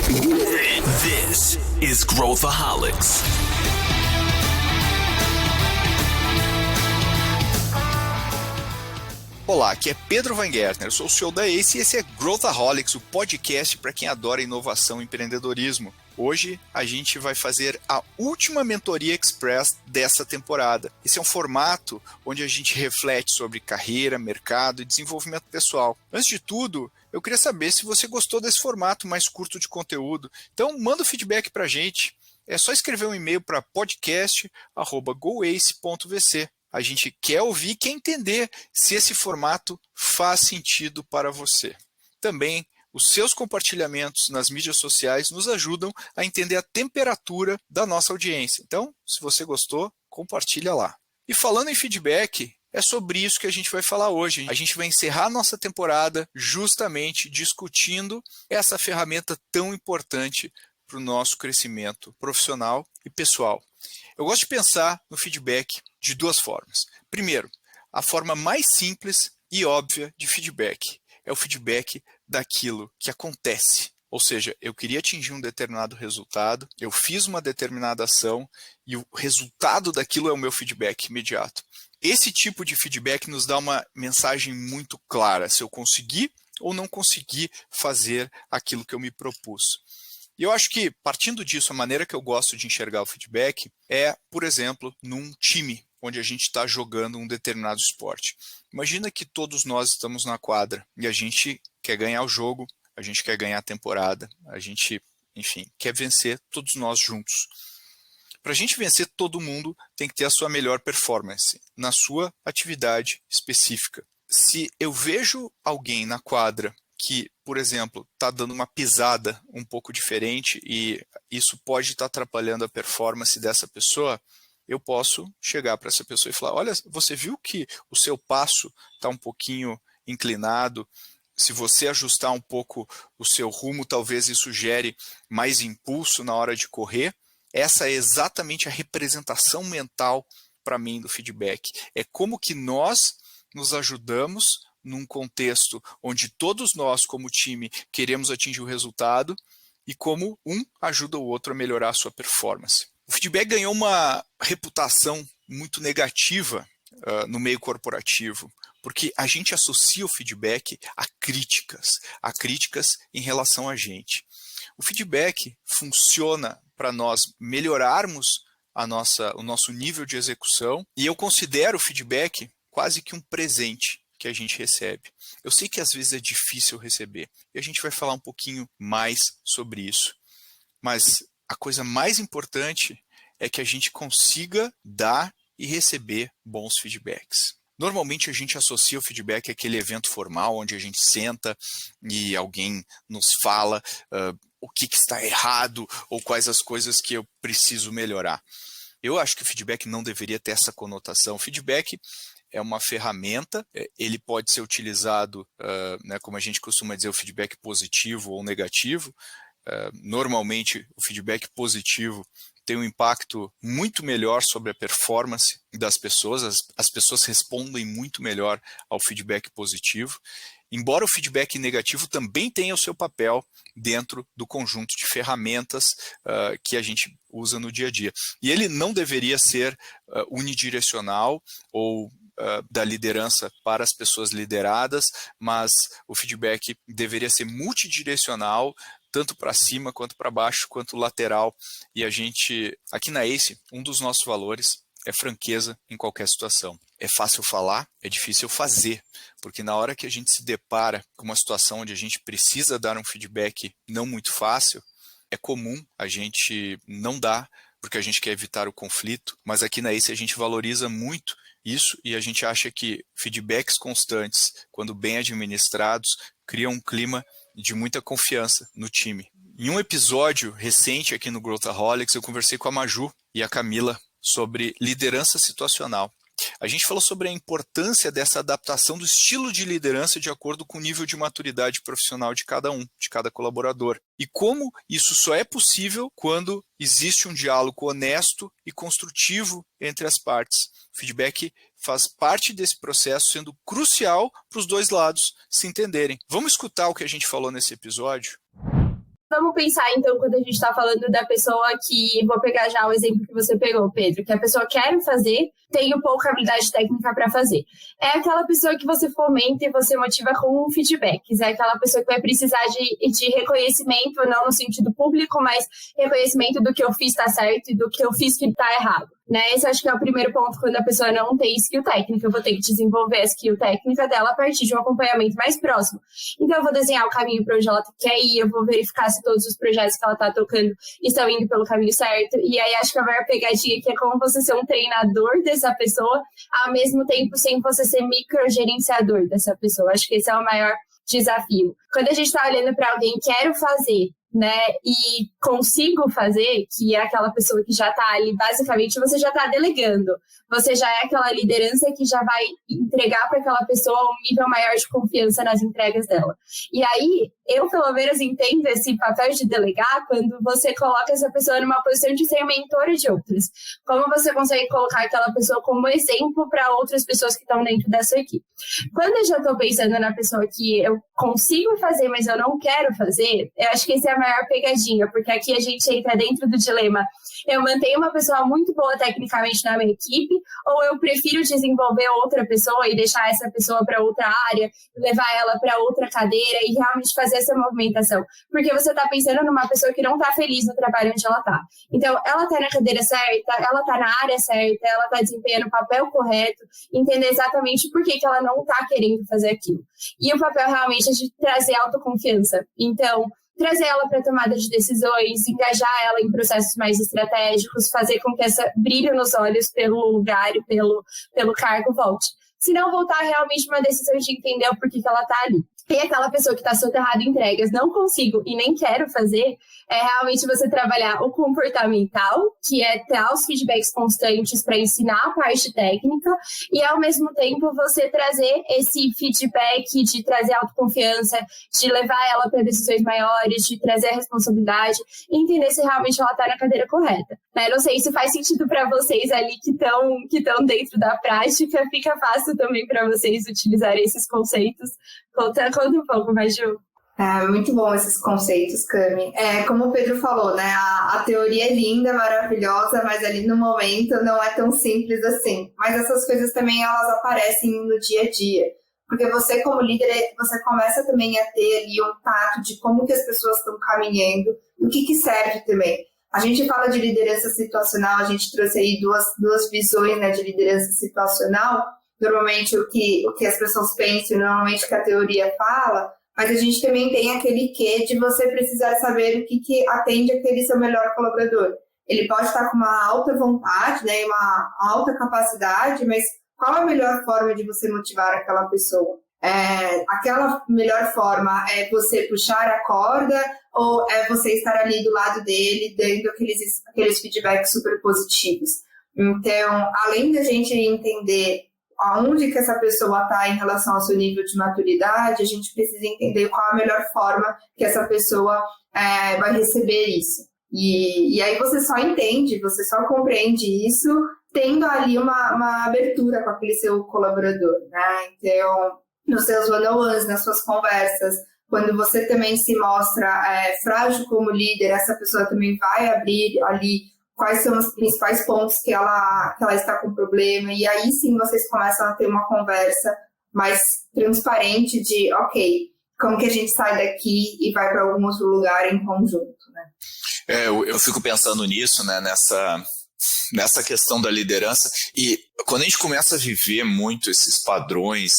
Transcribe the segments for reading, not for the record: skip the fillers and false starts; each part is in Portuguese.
This is Growthaholics. Olá, aqui é Pedro Van Gertner, eu sou o CEO da ACE e esse é Growthaholics, o podcast para quem adora inovação e empreendedorismo. Hoje a gente vai fazer a última mentoria express dessa temporada. Esse é um formato onde a gente reflete sobre carreira, mercado e desenvolvimento pessoal. Antes de tudo, eu queria saber se você gostou desse formato mais curto de conteúdo. Então manda o feedback para a gente. É só escrever um e-mail para podcast@goace.vc. A gente quer ouvir e quer entender se esse formato faz sentido para você. Também, os seus compartilhamentos nas mídias sociais nos ajudam a entender a temperatura da nossa audiência. Então, se você gostou, compartilha lá. E falando em feedback, é sobre isso que a gente vai falar hoje. A gente vai encerrar a nossa temporada justamente discutindo essa ferramenta tão importante para o nosso crescimento profissional e pessoal. Eu gosto de pensar no feedback de duas formas. Primeiro, a forma mais simples e óbvia de feedback é o feedback daquilo que acontece. Ou seja, eu queria atingir um determinado resultado, eu fiz uma determinada ação e o resultado daquilo é o meu feedback imediato. Esse tipo de feedback nos dá uma mensagem muito clara, se eu consegui ou não consegui fazer aquilo que eu me propus. E eu acho que, partindo disso, a maneira que eu gosto de enxergar o feedback é, por exemplo, num time onde a gente está jogando um determinado esporte. Imagina que todos nós estamos na quadra e a gente quer ganhar o jogo, a gente quer ganhar a temporada, a gente, enfim, quer vencer todos nós juntos. Para a gente vencer, todo mundo tem que ter a sua melhor performance na sua atividade específica. Se eu vejo alguém na quadra que, por exemplo, está dando uma pisada um pouco diferente e isso pode estar atrapalhando a performance dessa pessoa, eu posso chegar para essa pessoa e falar, olha, você viu que o seu passo está um pouquinho inclinado, se você ajustar um pouco o seu rumo, talvez isso gere mais impulso na hora de correr. Essa é exatamente a representação mental para mim do feedback. É como que nós nos ajudamos num contexto onde todos nós, como time, queremos atingir o resultado e como um ajuda o outro a melhorar a sua performance. O feedback ganhou uma reputação muito negativa no meio corporativo, porque a gente associa o feedback a críticas em relação a gente. O feedback funciona para nós melhorarmos o nosso nível de execução e eu considero o feedback quase que um presente que a gente recebe. Eu sei que às vezes é difícil receber, e a gente vai falar um pouquinho mais sobre isso. Mas a coisa mais importante é que a gente consiga dar e receber bons feedbacks. Normalmente a gente associa o feedback àquele evento formal, onde a gente senta e alguém nos fala o que está errado ou quais as coisas que eu preciso melhorar. Eu acho que o feedback não deveria ter essa conotação. O feedback é uma ferramenta, ele pode ser utilizado, como a gente costuma dizer, o feedback positivo ou negativo. Normalmente, o feedback positivo tem um impacto muito melhor sobre a performance das pessoas, as pessoas respondem muito melhor ao feedback positivo. Embora o feedback negativo também tenha o seu papel dentro do conjunto de ferramentas que a gente usa no dia a dia. E ele não deveria ser unidirecional ou da liderança para as pessoas lideradas, mas o feedback deveria ser multidirecional, tanto para cima, quanto para baixo, quanto lateral. E a gente, aqui na ACE, um dos nossos valores é franqueza em qualquer situação. É fácil falar, é difícil fazer, porque na hora que a gente se depara com uma situação onde a gente precisa dar um feedback não muito fácil, é comum a gente não dar, porque a gente quer evitar o conflito, mas aqui na ACE a gente valoriza muito isso e a gente acha que feedbacks constantes, quando bem administrados, criam um clima de muita confiança no time. Em um episódio recente aqui no Growthaholics, eu conversei com a Maju e a Camila sobre liderança situacional. A gente falou sobre a importância dessa adaptação do estilo de liderança de acordo com o nível de maturidade profissional de cada um, de cada colaborador. E como isso só é possível quando existe um diálogo honesto e construtivo entre as partes. O feedback faz parte desse processo, sendo crucial para os dois lados se entenderem. Vamos escutar o que a gente falou nesse episódio? Vamos pensar, então, quando a gente está falando da pessoa que... Vou pegar já o exemplo que você pegou, Pedro, que a pessoa quer fazer, tenho pouca habilidade técnica para fazer. É aquela pessoa que você fomenta e você motiva com feedbacks. É aquela pessoa que vai precisar de reconhecimento, não no sentido público, mas reconhecimento do que eu fiz está certo e do que eu fiz que está errado. Né? Esse acho que é o primeiro ponto quando a pessoa não tem skill técnica. Eu vou ter que desenvolver a skill técnica dela a partir de um acompanhamento mais próximo. Então, eu vou desenhar o caminho para onde ela quer ir, eu vou verificar se todos os projetos que ela está tocando estão indo pelo caminho certo. E aí, acho que a maior pegadinha que é como você ser um treinador dessa pessoa, ao mesmo tempo sem você ser microgerenciador dessa pessoa. Acho que esse é o maior desafio. Quando a gente está olhando para alguém, quero fazer, né, e consigo fazer, que é aquela pessoa que já está ali, basicamente você já está delegando, você já é aquela liderança que já vai entregar para aquela pessoa um nível maior de confiança nas entregas dela. E aí, eu pelo menos entendo esse papel de delegar quando você coloca essa pessoa numa posição de ser mentora de outras. Como você consegue colocar aquela pessoa como exemplo para outras pessoas que estão dentro da sua equipe. Quando eu já estou pensando na pessoa que eu consigo fazer, mas eu não quero fazer, eu acho que essa é a maior pegadinha, porque aqui a gente entra dentro do dilema. Eu mantenho uma pessoa muito boa tecnicamente na minha equipe, ou eu prefiro desenvolver outra pessoa e deixar essa pessoa para outra área, levar ela para outra cadeira e realmente fazer essa movimentação. Porque você está pensando numa pessoa que não está feliz no trabalho onde ela está. Então, ela está na cadeira certa, ela está na área certa, ela está desempenhando o papel correto, entender exatamente por que ela não está querendo fazer aquilo. E o papel realmente é de trazer autoconfiança. Então, trazer ela para tomada de decisões, engajar ela em processos mais estratégicos, fazer com que essa brilho nos olhos pelo lugar e pelo cargo volte. Se não voltar realmente uma decisão de entender o porquê que ela está ali. E aquela pessoa que está soterrada em entregas, não consigo e nem quero fazer, é realmente você trabalhar o comportamental, que é ter os feedbacks constantes para ensinar a parte técnica, e ao mesmo tempo você trazer esse feedback de trazer autoconfiança, de levar ela para decisões maiores, de trazer a responsabilidade, e entender se realmente ela está na cadeira correta. Né? Não sei se faz sentido para vocês ali que estão dentro da prática, fica fácil também para vocês utilizarem esses conceitos. Conta um pouco, Maju. Muito bom esses conceitos, Cami. Como o Pedro falou, né? A teoria é linda, maravilhosa, mas ali no momento não é tão simples assim. Mas essas coisas também elas aparecem no dia a dia. Porque você, como líder, você começa também a ter ali um tato de como que as pessoas estão caminhando, o que serve também. A gente fala de liderança situacional, a gente trouxe aí duas visões, né, de liderança situacional. Normalmente o que as pessoas pensam, normalmente o que a teoria fala, mas a gente também tem aquele quê de você precisar saber o que atende aquele seu melhor colaborador. Ele pode estar com uma alta vontade, né, uma alta capacidade, mas qual a melhor forma de você motivar aquela pessoa? Aquela melhor forma é você puxar a corda ou é você estar ali do lado dele, dando aqueles feedbacks super positivos? Então, além da gente entender aonde que essa pessoa está em relação ao seu nível de maturidade, a gente precisa entender qual a melhor forma que essa pessoa vai receber isso. E aí você só entende, você só compreende isso tendo ali uma abertura com aquele seu colaborador, né? Então, nos seus one-on-ones, nas suas conversas, quando você também se mostra frágil como líder, essa pessoa também vai abrir ali quais são os principais pontos que ela está com problema, e aí sim vocês começam a ter uma conversa mais transparente de, ok, como que a gente sai daqui e vai para algum outro lugar em conjunto, né? Eu fico pensando nisso, né, nessa questão da liderança, e quando a gente começa a viver muito esses padrões,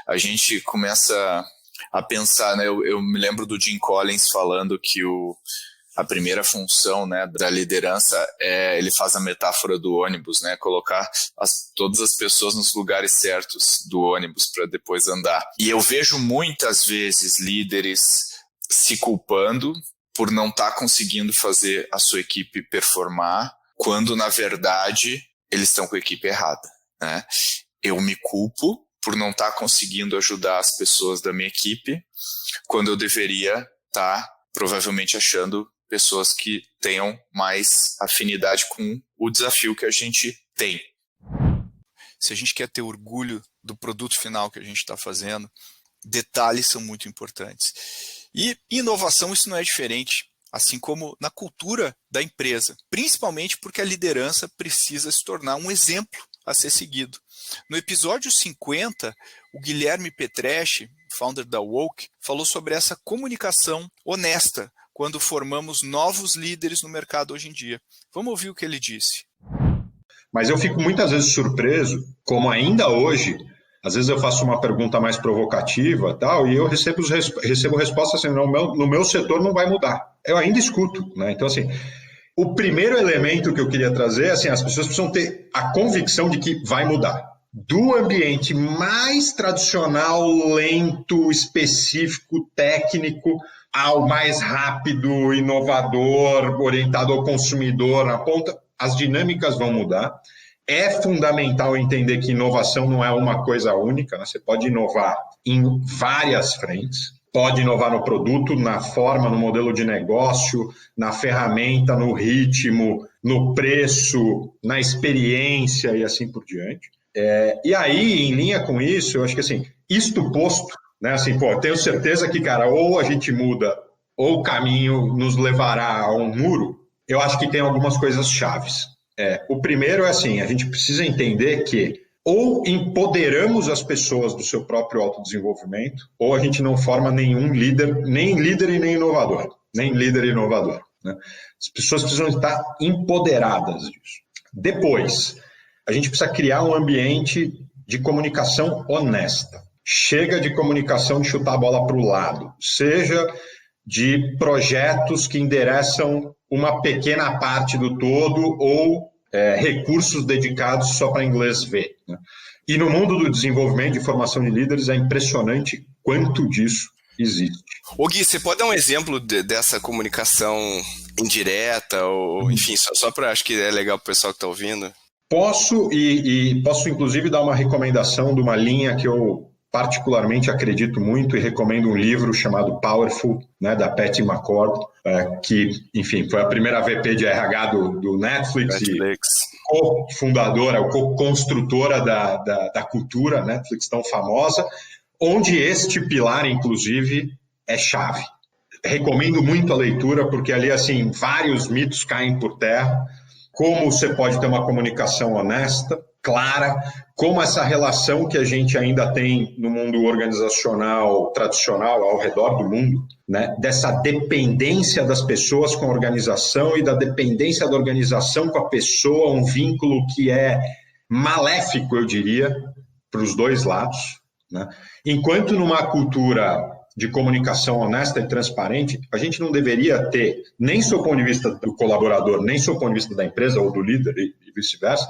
a gente começa a pensar, né, eu me lembro do Jim Collins falando que a primeira função, né, da liderança ele faz a metáfora do ônibus, né, colocar todas as pessoas nos lugares certos do ônibus para depois andar. E eu vejo muitas vezes líderes se culpando por não estar conseguindo fazer a sua equipe performar, quando na verdade eles estão com a equipe errada, né? Eu me culpo por não estar conseguindo ajudar as pessoas da minha equipe, quando eu deveria estar provavelmente achando pessoas que tenham mais afinidade com o desafio que a gente tem. Se a gente quer ter orgulho do produto final que a gente está fazendo, detalhes são muito importantes. E inovação, isso não é diferente. assim como na cultura da empresa, principalmente porque a liderança precisa se tornar um exemplo a ser seguido. No episódio 50, o Guilherme Petreschi, founder da Woke, falou sobre essa comunicação honesta quando formamos novos líderes no mercado hoje em dia. Vamos ouvir o que ele disse. Mas eu fico muitas vezes surpreso, como ainda hoje, às vezes eu faço uma pergunta mais provocativa tal, e eu recebo respostas assim, no meu setor não vai mudar. Eu ainda escuto, né? Então, assim, o primeiro elemento que eu queria trazer é assim, as pessoas precisam ter a convicção de que vai mudar. Do ambiente mais tradicional, lento, específico, técnico, ao mais rápido, inovador, orientado ao consumidor, na ponta, as dinâmicas vão mudar. É fundamental entender que inovação não é uma coisa única, né? Você pode inovar em várias frentes, pode inovar no produto, na forma, no modelo de negócio, na ferramenta, no ritmo, no preço, na experiência e assim por diante. E aí, em linha com isso, eu acho que assim, isto posto, né, assim, tenho certeza que, cara, ou a gente muda, ou o caminho nos levará a um muro. Eu acho que tem algumas coisas chaves. O primeiro é assim, a gente precisa entender que ou empoderamos as pessoas do seu próprio autodesenvolvimento, ou a gente não forma nenhum líder, nem líder e nem inovador. Nem líder e inovador, né? As pessoas precisam estar empoderadas disso. Depois, a gente precisa criar um ambiente de comunicação honesta. Chega de comunicação de chutar a bola para o lado, seja de projetos que endereçam uma pequena parte do todo ou recursos dedicados só para inglês ver, né? E no mundo do desenvolvimento de formação de líderes é impressionante quanto disso existe. Ô Gui, você pode dar um exemplo dessa comunicação indireta, ou enfim, só para, acho que é legal para o pessoal que está ouvindo? Posso, e posso inclusive dar uma recomendação de uma linha que eu particularmente acredito muito e recomendo um livro chamado Powerful, né, da Patty McCord, que, enfim, foi a primeira VP de RH do Netflix. E co-fundadora, co-construtora da cultura Netflix tão famosa, onde este pilar, inclusive, é chave. Recomendo muito a leitura, porque ali, assim, vários mitos caem por terra, como você pode ter uma comunicação honesta, clara, como essa relação que a gente ainda tem no mundo organizacional tradicional ao redor do mundo, né, dessa dependência das pessoas com a organização e da dependência da organização com a pessoa, um vínculo que é maléfico, eu diria, para os dois lados, né? Enquanto numa cultura de comunicação honesta e transparente, a gente não deveria ter, nem sob o ponto de vista do colaborador, nem sob o ponto de vista da empresa ou do líder e vice-versa,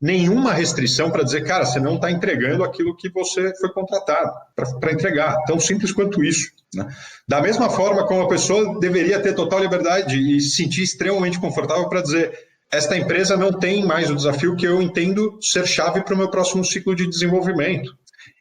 nenhuma restrição para dizer, cara, você não está entregando aquilo que você foi contratado para entregar. Tão simples quanto isso, né? Da mesma forma como a pessoa deveria ter total liberdade e se sentir extremamente confortável para dizer, esta empresa não tem mais o desafio que eu entendo ser chave para o meu próximo ciclo de desenvolvimento.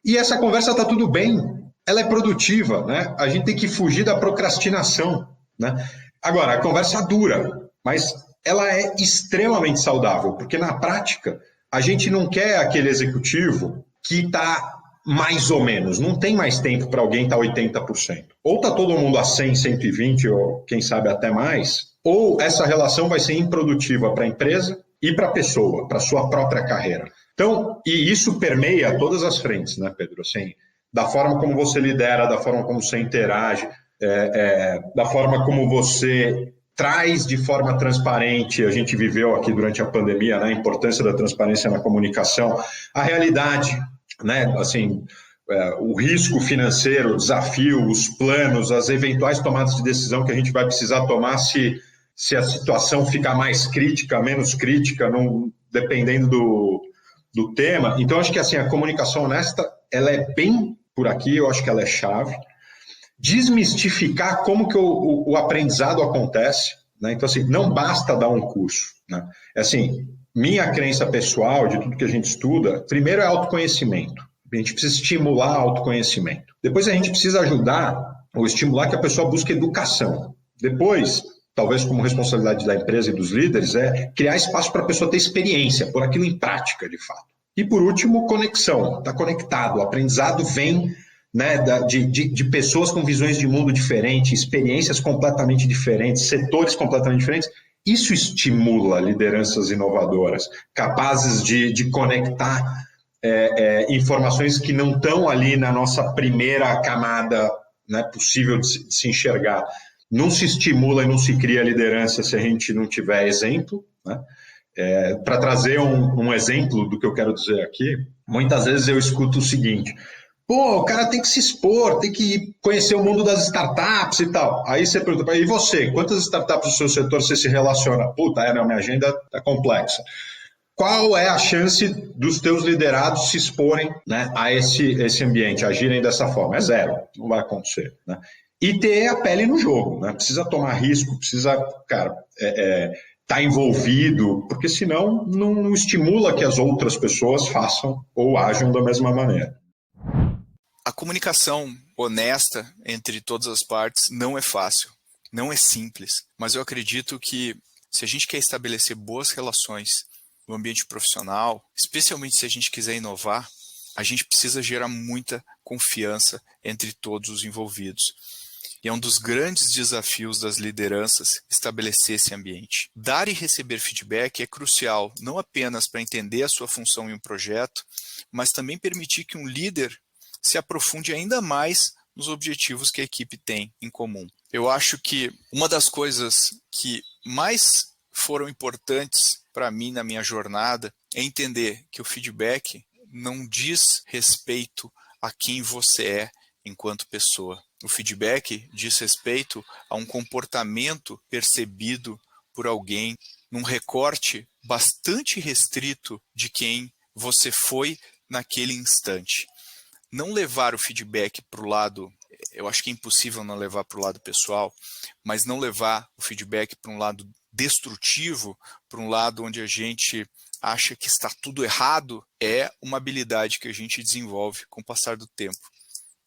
E essa conversa está tudo bem, ela é produtiva, né? A gente tem que fugir da procrastinação, né? Agora, a conversa dura, mas ela é extremamente saudável, porque na prática a gente não quer aquele executivo que está mais ou menos, não tem mais tempo para alguém estar 80%. Ou está todo mundo a 100, 120, ou quem sabe até mais, ou essa relação vai ser improdutiva para a empresa e para a pessoa, para a sua própria carreira. Então, e isso permeia todas as frentes, né, Pedro? Assim, da forma como você lidera, da forma como você interage, da forma como você traz de forma transparente, a gente viveu aqui durante a pandemia, né, a importância da transparência na comunicação, a realidade, né, assim, o risco financeiro, o desafio, os planos, as eventuais tomadas de decisão que a gente vai precisar tomar se a situação ficar mais crítica, menos crítica, dependendo do tema. Então, acho que assim, a comunicação honesta, ela é bem por aqui, eu acho que ela é chave. Desmistificar como que o aprendizado acontece, né? Então, assim, não basta dar um curso, né? Assim, minha crença pessoal, de tudo que a gente estuda, primeiro é autoconhecimento. A gente precisa estimular autoconhecimento. Depois a gente precisa ajudar ou estimular que a pessoa busque educação. Depois, talvez como responsabilidade da empresa e dos líderes, é criar espaço para a pessoa ter experiência, pôr aquilo em prática, de fato. E por último, conexão. Está conectado. O aprendizado vem né, de pessoas com visões de mundo diferentes, experiências completamente diferentes, setores completamente diferentes, isso estimula lideranças inovadoras, capazes de conectar informações que não estão ali na nossa primeira camada, né, possível de se enxergar. Não se estimula e não se cria liderança se a gente não tiver exemplo, né? Para trazer um exemplo do que eu quero dizer aqui, muitas vezes eu escuto o seguinte: pô, o cara tem que se expor, tem que conhecer o mundo das startups e tal. Aí você pergunta, e você? Quantas startups do seu setor você se relaciona? Puta, minha agenda tá complexa. Qual é a chance dos teus liderados se exporem, né, a esse ambiente, agirem dessa forma? É zero, não vai acontecer, né? E ter a pele no jogo, né? Precisa tomar risco, precisa, cara, tá envolvido, porque senão não estimula que as outras pessoas façam ou ajam da mesma maneira. A comunicação honesta entre todas as partes não é fácil, não é simples, mas eu acredito que se a gente quer estabelecer boas relações no ambiente profissional, especialmente se a gente quiser inovar, a gente precisa gerar muita confiança entre todos os envolvidos. E é um dos grandes desafios das lideranças estabelecer esse ambiente. Dar e receber feedback é crucial, não apenas para entender a sua função em um projeto, mas também permitir que um líder se aprofunde ainda mais nos objetivos que a equipe tem em comum. Eu acho que uma das coisas que mais foram importantes para mim na minha jornada é entender que o feedback não diz respeito a quem você é enquanto pessoa. O feedback diz respeito a um comportamento percebido por alguém num recorte bastante restrito de quem você foi naquele instante. Não levar o feedback para o lado, eu acho que é impossível não levar para o lado pessoal, mas não levar o feedback para um lado destrutivo, para um lado onde a gente acha que está tudo errado, é uma habilidade que a gente desenvolve com o passar do tempo.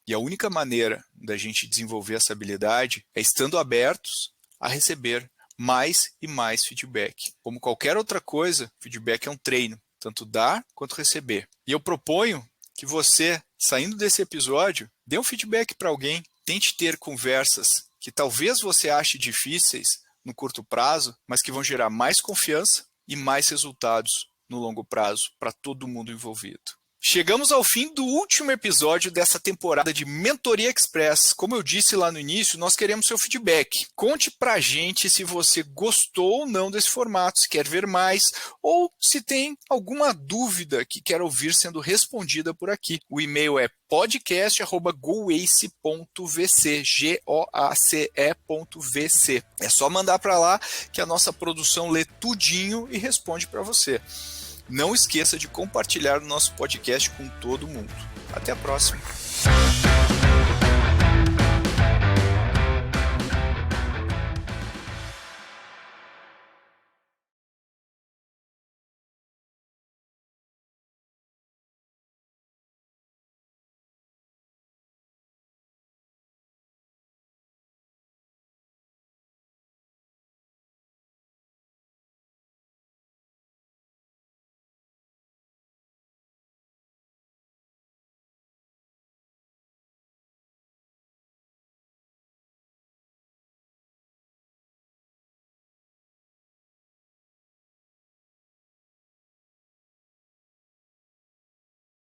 E a única maneira da gente desenvolver essa habilidade é estando abertos a receber mais e mais feedback. Como qualquer outra coisa, feedback é um treino, tanto dar quanto receber. E eu proponho que você, saindo desse episódio, dê um feedback para alguém, tente ter conversas que talvez você ache difíceis no curto prazo, mas que vão gerar mais confiança e mais resultados no longo prazo para todo mundo envolvido. Chegamos ao fim do último episódio dessa temporada de Mentoria Express. Como eu disse lá no início, nós queremos seu feedback. Conte pra gente se você gostou ou não desse formato, se quer ver mais, ou se tem alguma dúvida que quer ouvir sendo respondida por aqui. O e-mail é podcast@goace.vc, goace.vc. É só mandar para lá que a nossa produção lê tudinho e responde para você. Não esqueça de compartilhar o nosso podcast com todo mundo. Até a próxima.